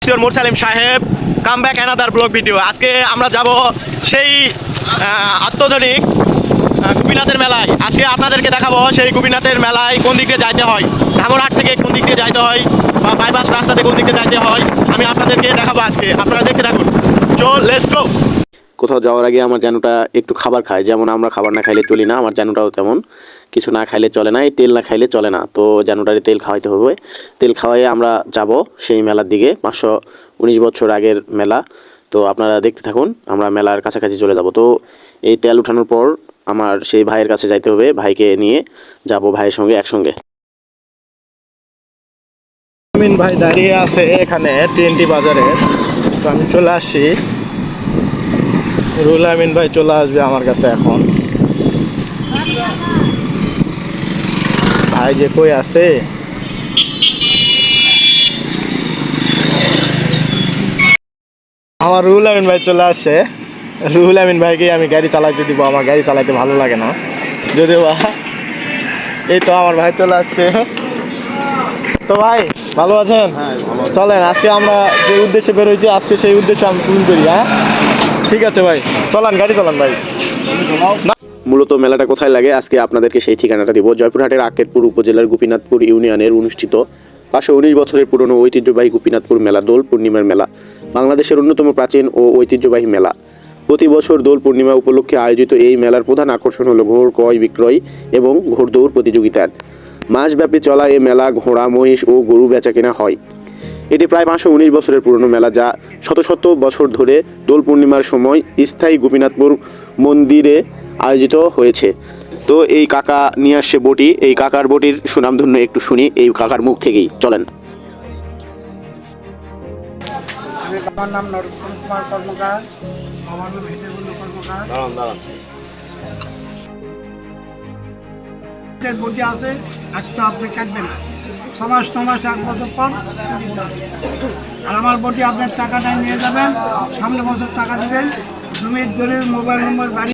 It's your Mursalim সাহেব, come back another blog video. আজকে আমরা যাব সেই আত্মধনিক গোপীনাথের মেলায়। আজকে আপনাদেরকে দেখাবো সেই গোপীনাথের মেলায় কোন দিক দিয়ে যাইতে হয়, ধামরহাট থেকে কোন দিক দিয়ে যাইতে হয়, বা বাইপাস রাস্তাতে কোন দিক দিয়ে যাইতে হয়, আমি আপনাদেরকে দেখাবো আজকে। আপনারা দেখতে থাকুন। চো লেটস গো। কোথাও যাওয়ার আগে আমার জানুটা একটু খাবার খায়, যেমন আমরা খাবার না খাইলে চলি না, আমার জানুটাও তেমন, কিছু না খাইলে চলে না, এই তেল না খাইলে চলে না। তো জানুটারে তেল খাওয়াইতে হবে। তেল খাওয়াই আমরা যাব সেই মেলার দিকে। 519 বছর আগের মেলা। তো আপনারা দেখতে থাকুন, আমরা মেলার কাছাকাছি চলে যাব। তো এই তেল উঠানোর পর আমার সেই ভাইয়ের কাছে যাইতে হবে, ভাইকে নিয়ে যাব ভাইয়ের সঙ্গে একসঙ্গে। আমিন ভাই দাঁড়িয়ে আছে এখানে TNT বাজারে। তো আমি চলে আসছি, রুহুল আমিন ভাই চলে আসবে আমার কাছে এখন। ভাই যে কই আছে, আমার রুহুল আমিন ভাই চলে আসছে। রুহুল আমিন ভাইকে আমি গাড়ি চালাইতে দিব, আমার গাড়ি চালাইতে ভালো লাগে না যদিও বা। এই তো আমার ভাই চলে আসছে। তো ভাই ভালো আছেন? চলেন আজকে আমরা যে উদ্দেশ্যে বেরোইছি, আজকে সেই উদ্দেশ্যে আমি পূরণ করি। হ্যাঁ ঠিক আছে ভাই, চলান গাড়ি চলান ভাই। মূলত মেলাটা কোথায় লাগে আজকে আপনাদেরকে সেই ঠিকানাটা দিব। জয়পুরহাটের আক্কেরপুর উপজেলার গোপীনাথপুর ইউনিয়নের অনুষ্ঠিত 519 বছরের পুরনো ঐতিহ্যবাহী গোপীনাথপুর মেলা দোল পূর্ণিমার মেলা বাংলাদেশের অন্যতম প্রাচীন ও ঐতিহ্যবাহী মেলা। প্রতি বছর দোল পূর্ণিমা উপলক্ষে আয়োজিত এই মেলার প্রধান আকর্ষণ হলো ঘোড় ক্রয় বিক্রয় এবং ঘোড়দৌড় প্রতিযোগিতার। মাসব্যাপী চলা এই মেলা ঘোড়া, মহিষ ও গরু বেচাকেনা হয়। এটি প্রায় 519 বছরের পুরনো মেলা, যা শত শত বছর ধরে দোল পূর্ণিমার সময় স্থায়ী গোপীনাথপুর মন্দিরে আয়োজিত হয়েছে। তো এই কাকা নিয়ে আসছে বটি, এই কাকার বটির সুনামধন্য একটু শুনি এই কাকার মুখ থেকেই। চলেন। আমার নাম নরোত্তম কুমার কর্মকার। আমার নাম হেতেবুল্লু কর্মকার। বটি আছে, একটা আপনি কাটবেন না, 6 মাস 9 মাস 8 বছর পর আর আমার বটি আপনার টাকাটা নিয়ে যাবেন, সামনে বছর টাকা দেবেন, জমির জরির মোবাইল নম্বর বাড়ি